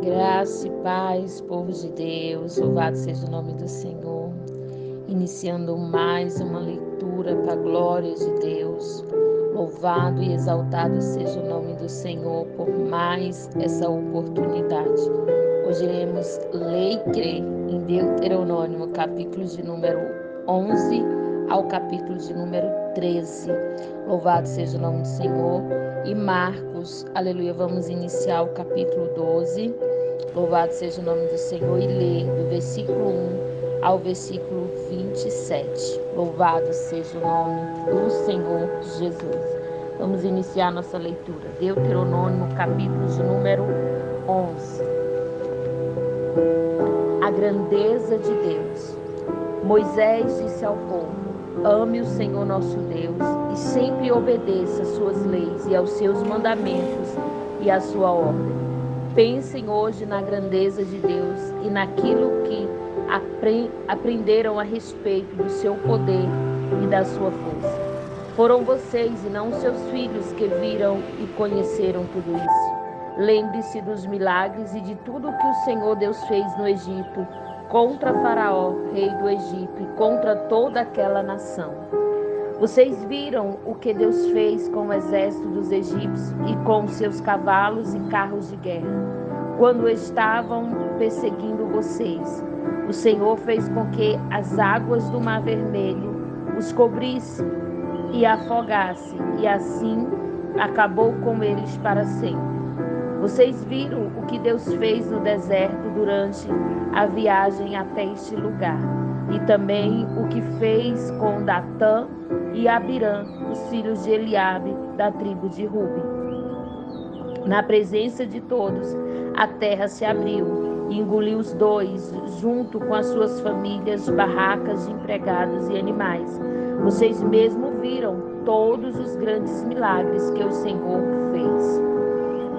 Graça e paz, povo de Deus, louvado seja o nome do Senhor. Iniciando mais uma leitura para a glória de Deus. Louvado e exaltado seja o nome do Senhor por mais essa oportunidade. Hoje iremos ler e crer em Deuteronômio, capítulo de número 11 ao capítulo de número 13. Louvado seja o nome do Senhor. E Marcos, aleluia, vamos iniciar o capítulo 12. Louvado seja o nome do Senhor e ler do versículo 1 ao versículo 27. Louvado seja o nome do Senhor Jesus. Vamos iniciar nossa leitura. Deuteronômio, capítulo de número 11. A grandeza de Deus. Moisés disse ao povo: ame o Senhor nosso Deus e sempre obedeça às suas leis e aos seus mandamentos e à sua ordem. Pensem hoje na grandeza de Deus e naquilo que aprenderam a respeito do seu poder e da sua força. Foram vocês e não seus filhos que viram e conheceram tudo isso. Lembre-se dos milagres e de tudo que o Senhor Deus fez no Egito, contra Faraó, rei do Egito, e contra toda aquela nação. Vocês viram o que Deus fez com o exército dos egípcios e com seus cavalos e carros de guerra, quando estavam perseguindo vocês. O Senhor fez com que as águas do Mar Vermelho os cobrissem e afogassem, e assim acabou com eles para sempre. Vocês viram o que Deus fez no deserto durante a viagem até este lugar, e também o que fez com Datã e Abirã, os filhos de Eliabe, da tribo de Ruben. Na presença de todos, a terra se abriu e engoliu os dois, junto com as suas famílias, barracas de empregados e animais. Vocês mesmo viram todos os grandes milagres que o Senhor fez.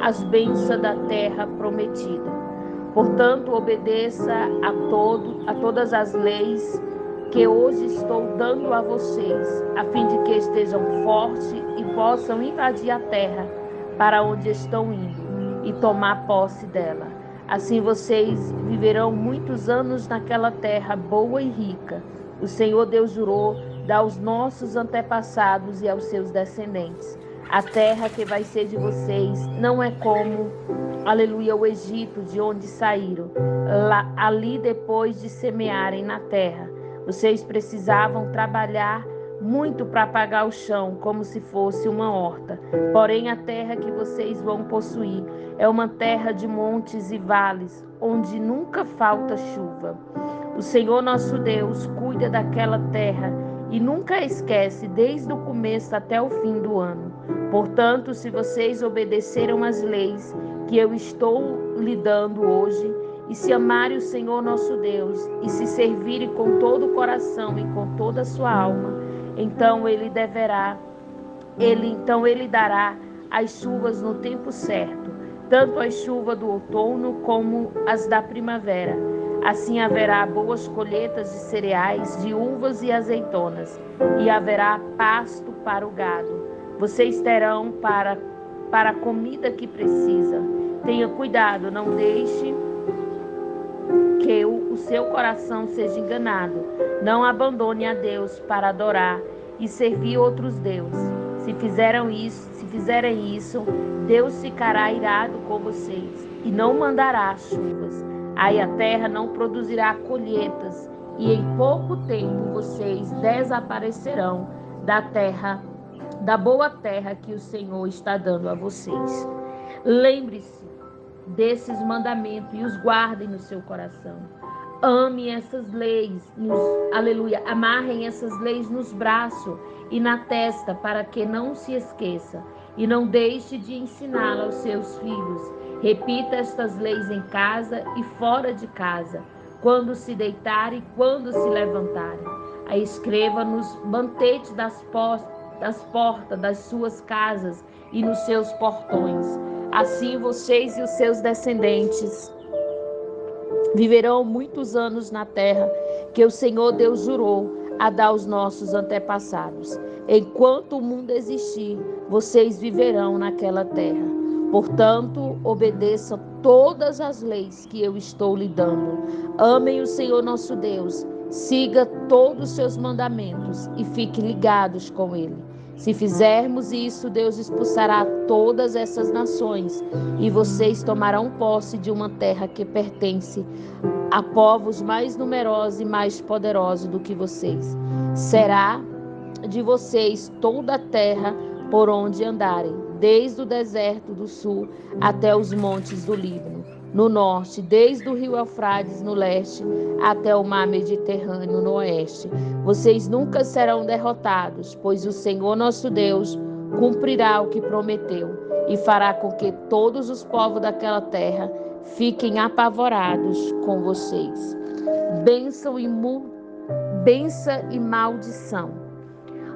As bênçãos da terra prometida. Portanto, obedeça a todas as leis que hoje estou dando a vocês, a fim de que estejam fortes e possam invadir a terra para onde estão indo e tomar posse dela. Assim vocês viverão muitos anos naquela terra boa e rica. O Senhor Deus jurou dar aos nossos antepassados e aos seus descendentes. A terra que vai ser de vocês não é como, aleluia, o Egito, de onde saíram. Ali, depois de semearem na terra, vocês precisavam trabalhar muito para pagar o chão, como se fosse uma horta. Porém, a terra que vocês vão possuir é uma terra de montes e vales, onde nunca falta chuva. O Senhor nosso Deus cuida daquela terra e nunca esquece, desde o começo até o fim do ano. Portanto, se vocês obedeceram às leis que eu estou lhe dando hoje, e se amarem o Senhor nosso Deus, e se servirem com todo o coração e com toda a sua alma, então ele dará as chuvas no tempo certo, tanto as chuvas do outono como as da primavera. Assim haverá boas colheitas de cereais, de uvas e azeitonas, e haverá pasto para o gado. Vocês terão para a comida que precisa. Tenha cuidado, não deixe que o seu coração seja enganado. Não abandone a Deus para adorar e servir outros deuses. Se fizerem isso, Deus ficará irado com vocês e não mandará chuvas. Aí a terra não produzirá colheitas, e em pouco tempo vocês desaparecerão da terra, da boa terra que o Senhor está dando a vocês. Lembre-se desses mandamentos e os guardem no seu coração. Ame essas leis, amarrem essas leis nos braços e na testa, para que não se esqueça, e não deixe de ensiná-la aos seus filhos. Repita estas leis em casa e fora de casa, quando se deitar e quando se levantarem. A escreva nos bandetes das portas das suas casas e nos seus portões. Assim vocês e os seus descendentes viverão muitos anos na terra que o Senhor Deus jurou a dar aos nossos antepassados. Enquanto o mundo existir, vocês viverão naquela terra. Portanto, obedeça todas as leis que eu estou lhe dando. Amem o Senhor nosso Deus, siga todos os seus mandamentos e fiquem ligados com Ele. Se fizermos isso, Deus expulsará todas essas nações e vocês tomarão posse de uma terra que pertence a povos mais numerosos e mais poderosos do que vocês. Será de vocês toda a terra por onde andarem, desde o deserto do sul até os montes do Líbano, no norte, desde o rio Eufrates no leste até o mar Mediterrâneo no oeste. Vocês nunca serão derrotados, pois o Senhor nosso Deus cumprirá o que prometeu e fará com que todos os povos daquela terra fiquem apavorados com vocês. Bênção e maldição.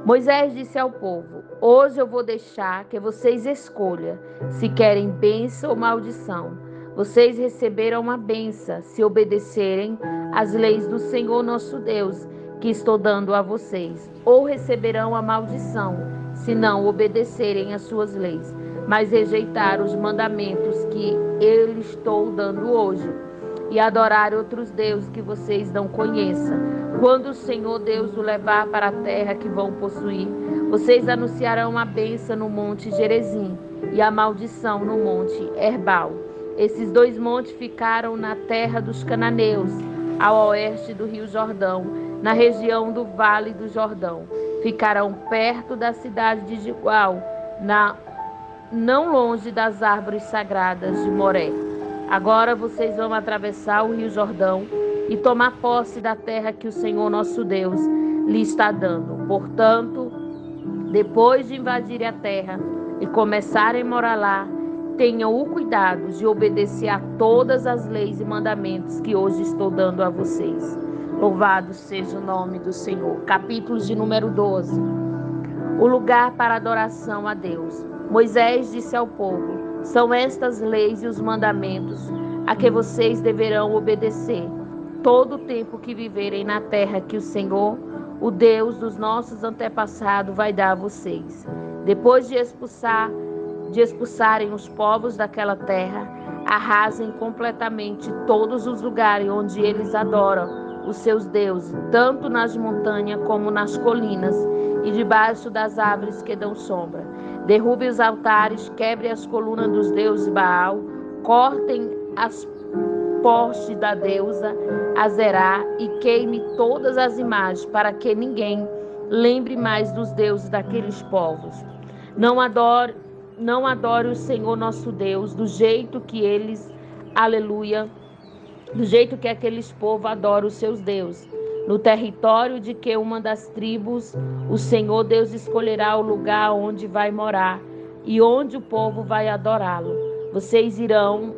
Moisés disse ao povo: hoje eu vou deixar que vocês escolham se querem bênção ou maldição. Vocês receberam uma bênção se obedecerem às leis do Senhor nosso Deus, que estou dando a vocês, ou receberão a maldição se não obedecerem às suas leis, mas rejeitar os mandamentos que eu lhes estou dando hoje, e adorar outros deuses que vocês não conheçam. Quando o Senhor Deus o levar para a terra que vão possuir, vocês anunciarão a bênção no monte Gerizim e a maldição no monte Herbal. Esses dois montes ficaram na terra dos cananeus, ao oeste do rio Jordão, na região do Vale do Jordão. Ficarão perto da cidade de Gilgal, não longe das árvores sagradas de Moré. Agora vocês vão atravessar o rio Jordão e tomar posse da terra que o Senhor nosso Deus lhe está dando. Portanto, depois de invadirem a terra e começarem a morar lá, tenham o cuidado de obedecer a todas as leis e mandamentos que hoje estou dando a vocês. Louvado seja o nome do Senhor. Capítulo de número 12. O lugar para adoração a Deus. Moisés disse ao povo: são estas leis e os mandamentos a que vocês deverão obedecer todo o tempo que viverem na terra que o Senhor, o Deus dos nossos antepassados, vai dar a vocês. Depois de expulsarem os povos daquela terra, arrasem completamente todos os lugares onde eles adoram os seus deuses, tanto nas montanhas como nas colinas e debaixo das árvores que dão sombra. Derrube os altares, quebre as colunas dos deuses Baal, cortem as postes da deusa Azerá e queime todas as imagens, para que ninguém lembre mais dos deuses daqueles povos. Não adore o Senhor nosso Deus do jeito que eles, aleluia, do jeito que aqueles povos adoram os seus deuses. No território de que uma das tribos, o Senhor Deus escolherá o lugar onde vai morar e onde o povo vai adorá-lo. Vocês irão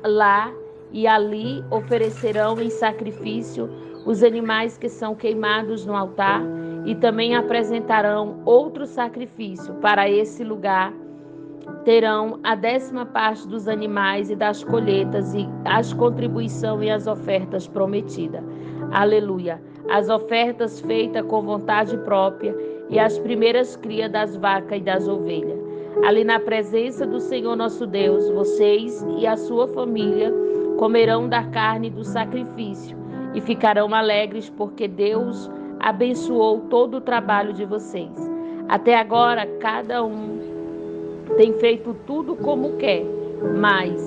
lá e ali oferecerão em sacrifício os animais que são queimados no altar e também apresentarão outro sacrifício para esse lugar. Terão a 10ª parte dos animais e das colheitas e as contribuições e as ofertas prometidas. Aleluia! As ofertas feitas com vontade própria e as primeiras crias das vacas e das ovelhas. Ali na presença do Senhor nosso Deus, vocês e a sua família comerão da carne do sacrifício e ficarão alegres porque Deus abençoou todo o trabalho de vocês. Até agora, cada um tem feito tudo como quer, mas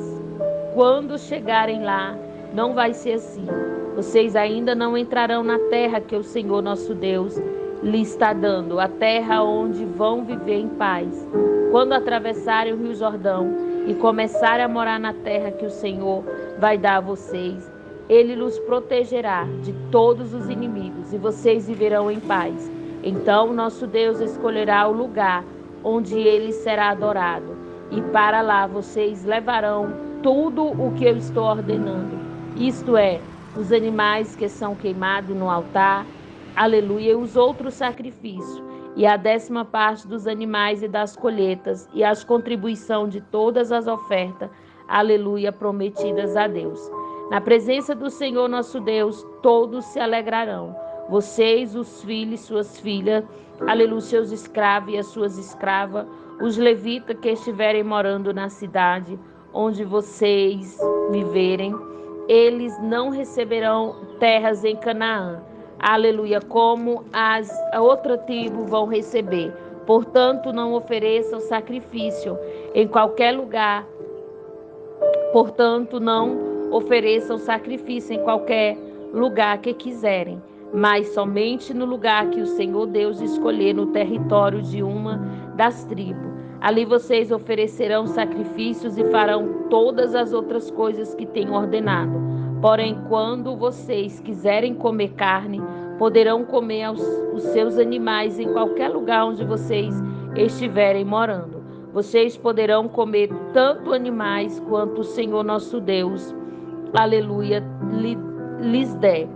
quando chegarem lá, não vai ser assim. Vocês ainda não entrarão na terra que o Senhor nosso Deus lhe está dando, a terra onde vão viver em paz. Quando atravessarem o rio Jordão e começarem a morar na terra que o Senhor vai dar a vocês, Ele os protegerá de todos os inimigos e vocês viverão em paz. Então nosso Deus escolherá o lugar onde Ele será adorado, e para lá vocês levarão tudo o que eu estou ordenando, isto é, os animais que são queimados no altar, aleluia, e os outros sacrifícios, e a 10ª parte dos animais e das colheitas, e as contribuições de todas as ofertas, aleluia, prometidas a Deus. Na presença do Senhor nosso Deus, todos se alegrarão. Vocês, os filhos e suas filhas, aleluia, seus escravos e as suas escravas, Os levitas que estiverem morando na cidade onde vocês viverem, eles não receberão terras em Canaã. Aleluia, como a outra tribo vão receber. Portanto, não ofereçam sacrifício em qualquer lugar. Portanto, não ofereçam sacrifício em qualquer lugar que quiserem, mas somente no lugar que o Senhor Deus escolher no território de uma das tribos. Ali vocês oferecerão sacrifícios e farão todas as outras coisas que tenho ordenado. Porém, quando vocês quiserem comer carne, poderão comer os seus animais em qualquer lugar onde vocês estiverem morando. Vocês poderão comer tanto animais quanto o Senhor nosso Deus, aleluia, lhes der.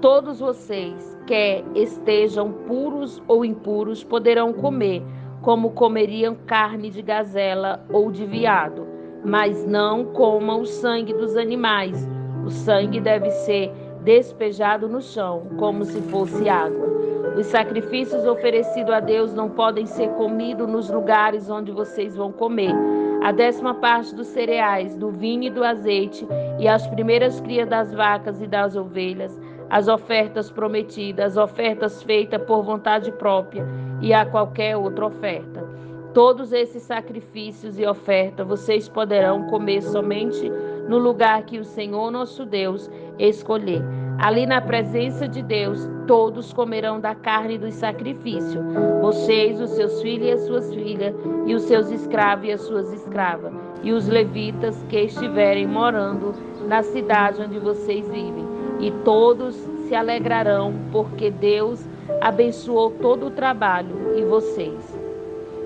Todos vocês, quer estejam puros ou impuros, poderão comer, como comeriam carne de gazela ou de veado, mas não comam o sangue dos animais. O sangue deve ser despejado no chão, como se fosse água. Os sacrifícios oferecidos a Deus não podem ser comidos nos lugares onde vocês vão comer. A 10ª parte dos cereais, do vinho e do azeite, e as primeiras crias das vacas e das ovelhas, as ofertas prometidas, as ofertas feitas por vontade própria e a qualquer outra oferta. Todos esses sacrifícios e ofertas vocês poderão comer somente no lugar que o Senhor nosso Deus escolher. Ali na presença de Deus, todos comerão da carne dos sacrifícios. Vocês, os seus filhos e as suas filhas, e os seus escravos e as suas escravas, e os levitas que estiverem morando na cidade onde vocês vivem. E todos se alegrarão, porque Deus abençoou todo o trabalho e vocês.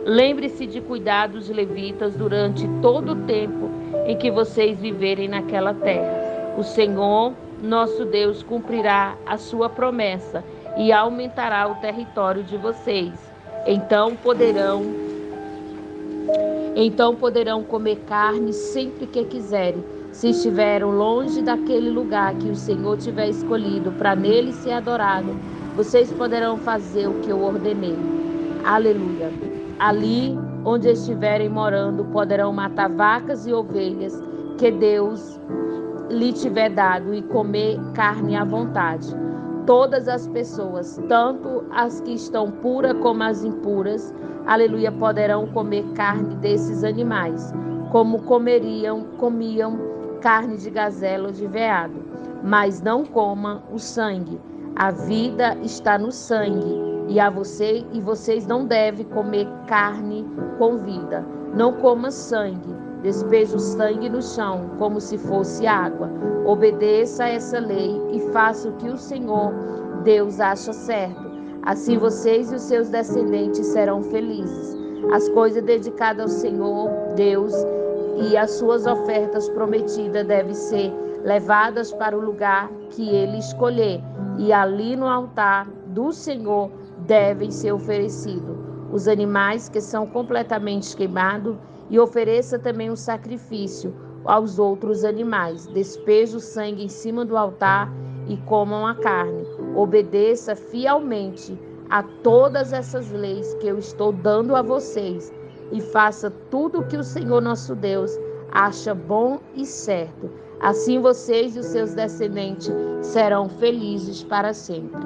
Lembre-se de cuidar dos levitas durante todo o tempo em que vocês viverem naquela terra. O Senhor, nosso Deus, cumprirá a sua promessa e aumentará o território de vocês. Então poderão comer carne sempre que quiserem, se estiverem longe daquele lugar que o Senhor tiver escolhido para nele ser adorado. Vocês poderão fazer o que eu ordenei. Aleluia. Ali onde estiverem morando, poderão matar vacas e ovelhas que Deus lhe tiver dado e comer carne à vontade. Todas as pessoas, tanto as que estão puras como as impuras, aleluia, poderão comer carne desses animais, como comiam carne de gazela ou de veado. Mas não comam o sangue. A vida está no sangue. E vocês não devem comer carne com vida. Não coma sangue. Despeje o sangue no chão, como se fosse água. Obedeça a essa lei e faça o que o Senhor Deus acha certo. Assim vocês e os seus descendentes serão felizes. As coisas dedicadas ao Senhor Deus e as suas ofertas prometidas devem ser levadas para o lugar que ele escolher. E ali no altar do Senhor devem ser oferecidos os animais que são completamente queimados, e ofereça também um sacrifício aos outros animais. Despeje o sangue em cima do altar e comam a carne. Obedeça fielmente a todas essas leis que eu estou dando a vocês e faça tudo o que o Senhor nosso Deus acha bom e certo. Assim vocês e os seus descendentes serão felizes para sempre.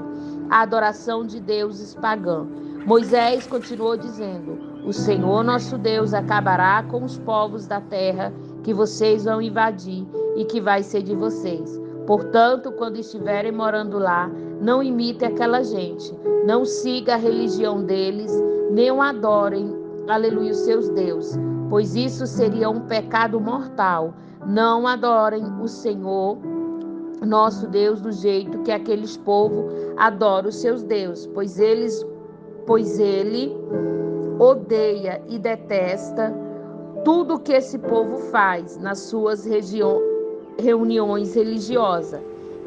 A adoração de deuses pagãos. Moisés continuou dizendo: o Senhor nosso Deus acabará com os povos da terra que vocês vão invadir e que vai ser de vocês. Portanto, quando estiverem morando lá, não imite aquela gente, não siga a religião deles, nem o adorem, aleluia, os seus deuses, pois isso seria um pecado mortal. Não adorem o Senhor nosso Deus do jeito que aqueles povos adoram os seus deuses, pois ele odeia e detesta tudo que esse povo faz nas suas reuniões religiosas.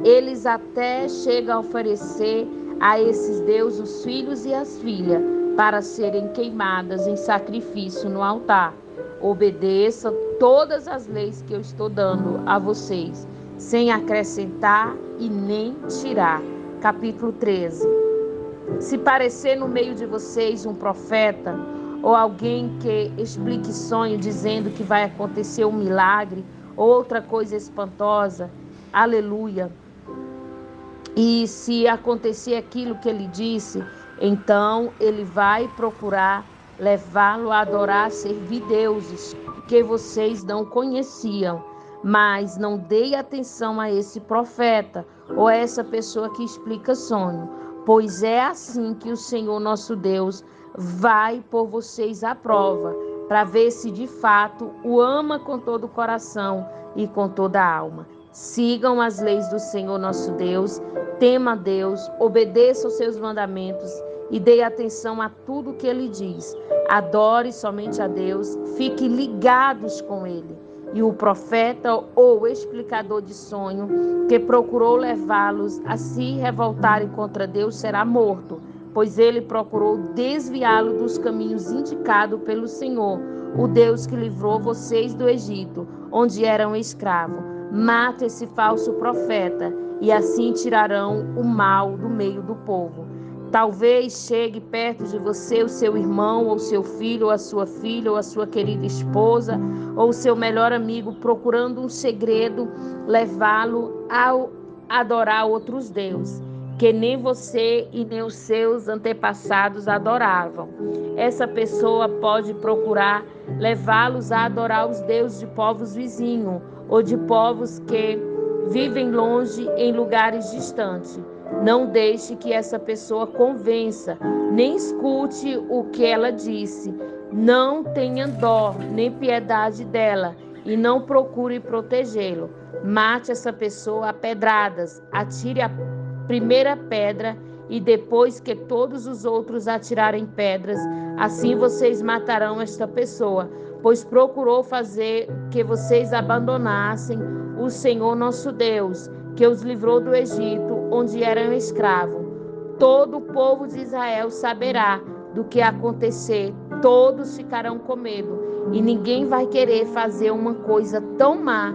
Eles até chegam a oferecer a esses deuses os filhos e as filhas para serem queimadas em sacrifício no altar. Obedeça todas as leis que eu estou dando a vocês, sem acrescentar e nem tirar. Capítulo 13. Se parecer no meio de vocês um profeta ou alguém que explique sonho dizendo que vai acontecer um milagre, outra coisa espantosa, aleluia. E se acontecer aquilo que ele disse, então ele vai procurar levá-lo a adorar, servir deuses que vocês não conheciam. Mas não dê atenção a esse profeta ou a essa pessoa que explica sonho, pois é assim que o Senhor nosso Deus vai pôr vocês à prova, para ver se de fato o ama com todo o coração e com toda a alma. Sigam as leis do Senhor nosso Deus, tema a Deus, obedeça aos seus mandamentos e dê atenção a tudo que ele diz. Adore somente a Deus, fique ligados com ele. E o profeta ou explicador de sonho que procurou levá-los a se revoltarem contra Deus será morto, pois ele procurou desviá-lo dos caminhos indicados pelo Senhor, o Deus que livrou vocês do Egito, onde eram escravos. Mata esse falso profeta e assim tirarão o mal do meio do povo. Talvez chegue perto de você o seu irmão, ou seu filho, ou a sua filha, ou a sua querida esposa, ou o seu melhor amigo, procurando um segredo, levá-lo a adorar outros deuses, que nem você e nem os seus antepassados adoravam. Essa pessoa pode procurar levá-los a adorar os deuses de povos vizinhos, ou de povos que vivem longe em lugares distantes. Não deixe que essa pessoa convença, nem escute o que ela disse. Não tenha dó, nem piedade dela, e não procure protegê-lo. Mate essa pessoa a pedradas, atire a primeira pedra, e depois que todos os outros atirarem pedras, assim vocês matarão esta pessoa, pois procurou fazer que vocês abandonassem o Senhor nosso Deus, que os livrou do Egito, onde eram escravos. Todo o povo de Israel saberá do que acontecer, todos ficarão com medo, e ninguém vai querer fazer uma coisa tão má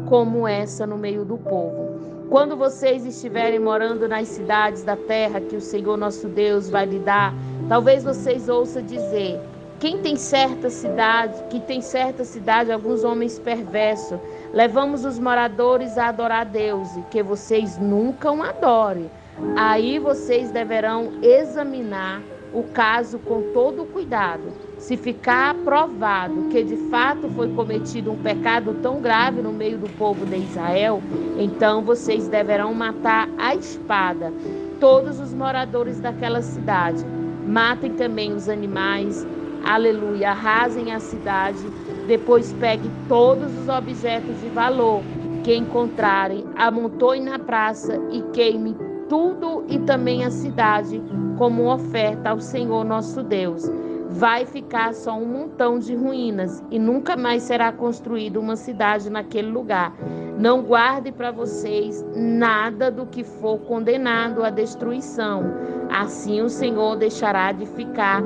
como essa no meio do povo. Quando vocês estiverem morando nas cidades da terra que o Senhor nosso Deus vai lhe dar, talvez vocês ouçam dizer: que tem certa cidade alguns homens perversos, levamos os moradores a adorar a Deus, e que vocês nunca o adorem. Aí vocês deverão examinar o caso com todo cuidado. Se ficar provado que de fato foi cometido um pecado tão grave no meio do povo de Israel, então vocês deverão matar à espada todos os moradores daquela cidade. Matem também os animais, aleluia, arrasem a cidade, depois peguem todos os objetos de valor que encontrarem, amontoem na praça e queimem tudo e também a cidade como oferta ao Senhor nosso Deus. Vai ficar só um montão de ruínas e nunca mais será construída uma cidade naquele lugar. Não guarde para vocês nada do que for condenado à destruição. Assim o Senhor deixará de ficar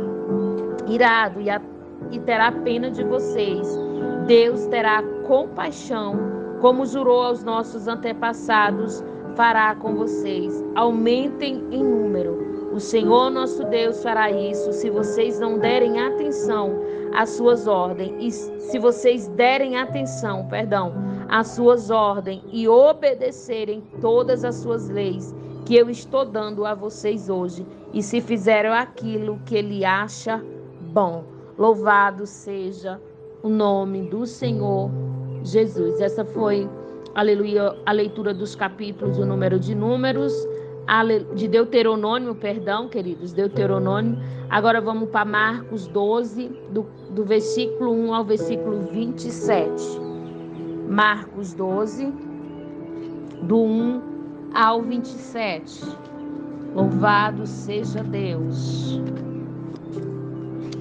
irado e terá pena de vocês. Deus terá compaixão, como jurou aos nossos antepassados, fará com vocês. Aumentem em número. O Senhor nosso Deus fará isso se vocês não derem atenção às suas ordens. E se vocês derem atenção, às suas ordens e obedecerem todas as suas leis que eu estou dando a vocês hoje. E se fizerem aquilo que ele acha bom. Louvado seja o nome do Senhor Jesus. Essa foi, aleluia, a leitura dos capítulos, o número de Números, de Deuteronômio, queridos, Deuteronômio. Agora vamos para Marcos 12, do versículo 1 ao versículo 27. Marcos 12, do 1 ao 27. Louvado seja Deus.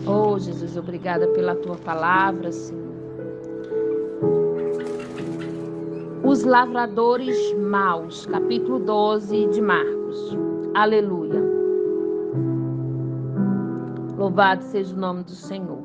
Oh, Jesus, obrigada pela tua palavra, Senhor. Os lavradores maus, capítulo 12 de Marcos. Aleluia. Louvado seja o nome do Senhor.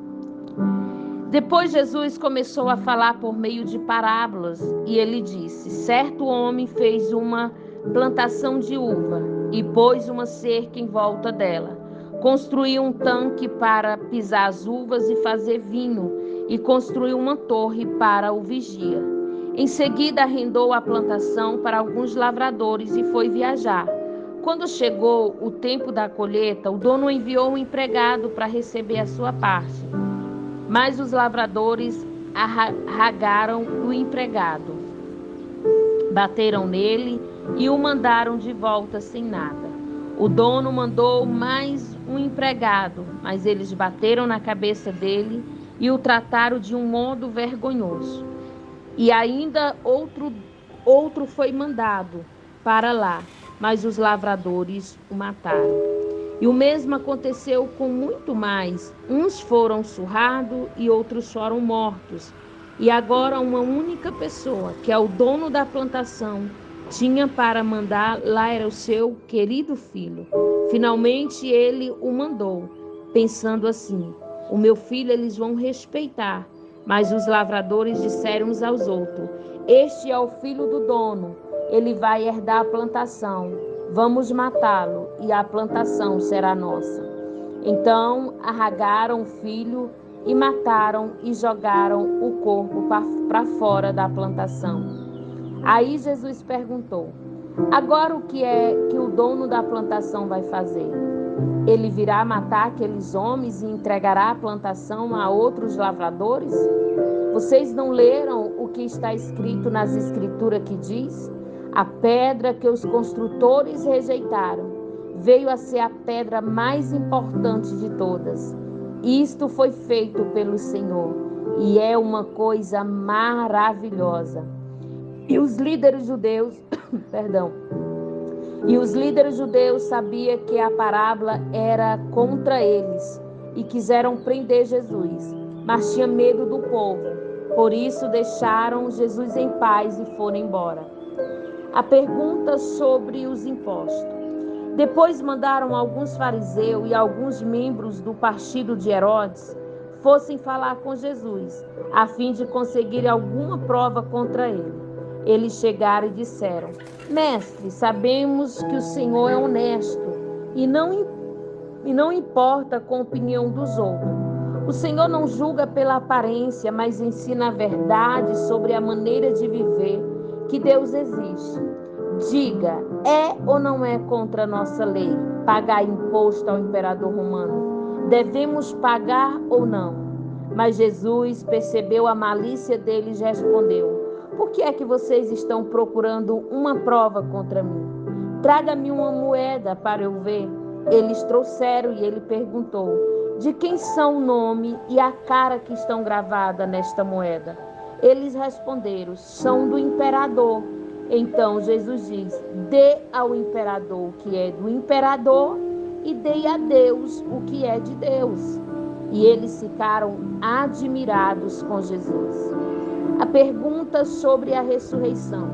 Depois Jesus começou a falar por meio de parábolas, e ele disse: certo homem fez uma plantação de uva e pôs uma cerca em volta dela. Construiu um tanque para pisar as uvas e fazer vinho, e construiu uma torre para o vigia. Em seguida, arrendou a plantação para alguns lavradores e foi viajar. Quando chegou o tempo da colheita, o dono enviou um empregado para receber a sua parte. Mas os lavradores arragaram o empregado, bateram nele e o mandaram de volta sem nada. O dono mandou mais um empregado, mas eles bateram na cabeça dele e o trataram de um modo vergonhoso. E ainda outro foi mandado para lá, mas os lavradores o mataram. E o mesmo aconteceu com muito mais. Uns foram surrados e outros foram mortos. E agora uma única pessoa, que é o dono da plantação, tinha para mandar, lá era o seu querido filho. Finalmente ele o mandou, pensando assim: o meu filho eles vão respeitar. Mas os lavradores disseram uns aos outros: este é o filho do dono, ele vai herdar a plantação. Vamos matá-lo e a plantação será nossa. Então arragaram o filho e mataram e jogaram o corpo para fora da plantação. Aí Jesus perguntou: agora o que é que o dono da plantação vai fazer? Ele virá matar aqueles homens e entregará a plantação a outros lavradores? Vocês não leram o que está escrito nas escrituras que diz? A pedra que os construtores rejeitaram veio a ser a pedra mais importante de todas. Isto foi feito pelo Senhor e é uma coisa maravilhosa. E os líderes judeus, sabiam que a parábola era contra eles e quiseram prender Jesus, mas tinham medo do povo. Por isso deixaram Jesus em paz e foram embora. A pergunta sobre os impostos. Depois mandaram alguns fariseus e alguns membros do partido de Herodes fossem falar com Jesus, a fim de conseguir alguma prova contra ele. Eles chegaram e disseram: Mestre, sabemos que o Senhor é honesto e não importa com a opinião dos outros. O Senhor não julga pela aparência, mas ensina a verdade sobre a maneira de viver que Deus existe. Diga, é ou não é contra a nossa lei pagar imposto ao imperador romano? Devemos pagar ou não? Mas Jesus percebeu a malícia deles e respondeu: por que é que vocês estão procurando uma prova contra mim? Traga-me uma moeda para eu ver. Eles trouxeram e ele perguntou: de quem são o nome e a cara que estão gravadas nesta moeda? Eles responderam: são do imperador. Então Jesus diz: dê ao imperador o que é do imperador e dê a Deus o que é de Deus. E eles ficaram admirados com Jesus. A pergunta sobre a ressurreição.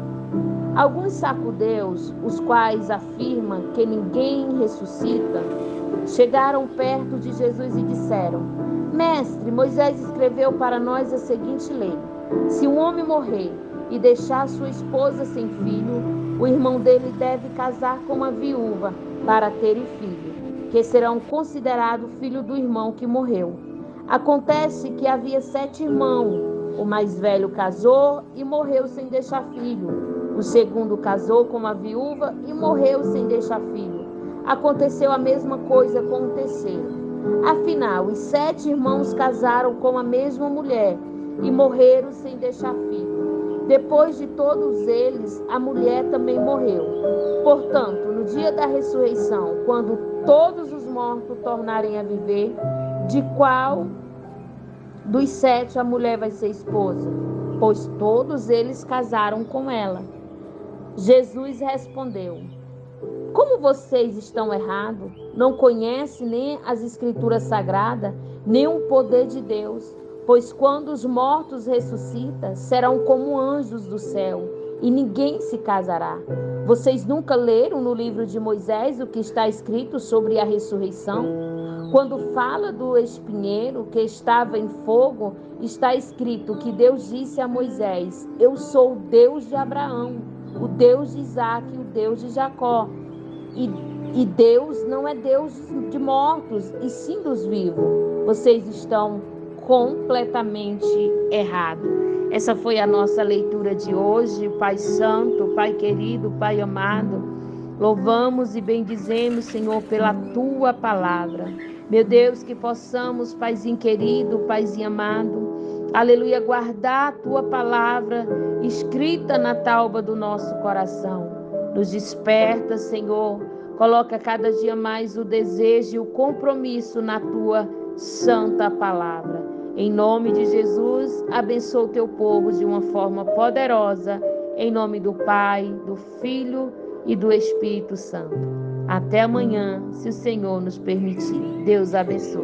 Alguns sacudeus, os quais afirmam que ninguém ressuscita, chegaram perto de Jesus e disseram: Mestre, Moisés escreveu para nós a seguinte lei: se um homem morrer e deixar sua esposa sem filho, o irmão dele deve casar com uma viúva para terem filho, que serão considerados filho do irmão que morreu. Acontece que havia 7 irmãos. O mais velho casou e morreu sem deixar filho. O segundo casou com uma viúva e morreu sem deixar filho. Aconteceu a mesma coisa com o terceiro. Afinal, os 7 irmãos casaram com a mesma mulher e morreram sem deixar filho. Depois de todos eles, a mulher também morreu. Portanto, no dia da ressurreição, quando todos os mortos tornarem a viver, de qual dos 7 a mulher vai ser esposa? Pois todos eles casaram com ela. Jesus respondeu: como vocês estão errados? Não conhecem nem as escrituras sagradas, nem o poder de Deus. Pois quando os mortos ressuscitam, serão como anjos do céu, e ninguém se casará. Vocês nunca leram no livro de Moisés o que está escrito sobre a ressurreição? Quando fala do espinheiro que estava em fogo, está escrito que Deus disse a Moisés: eu sou o Deus de Abraão, o Deus de Isaque e o Deus de Jacó. E Deus não é Deus de mortos, e sim dos vivos. Vocês estão completamente errados. Essa foi a nossa leitura de hoje. Pai Santo, Pai querido, Pai amado, louvamos e bendizemos, Senhor, pela Tua palavra. Meu Deus, que possamos, Paizinho querido, Paizinho amado, aleluia, guardar a Tua palavra escrita na tauba do nosso coração. Nos desperta, Senhor, coloca cada dia mais o desejo e o compromisso na Tua santa palavra. Em nome de Jesus, abençoa o Teu povo de uma forma poderosa, em nome do Pai, do Filho e do Espírito Santo. Até amanhã, se o Senhor nos permitir. Deus abençoe.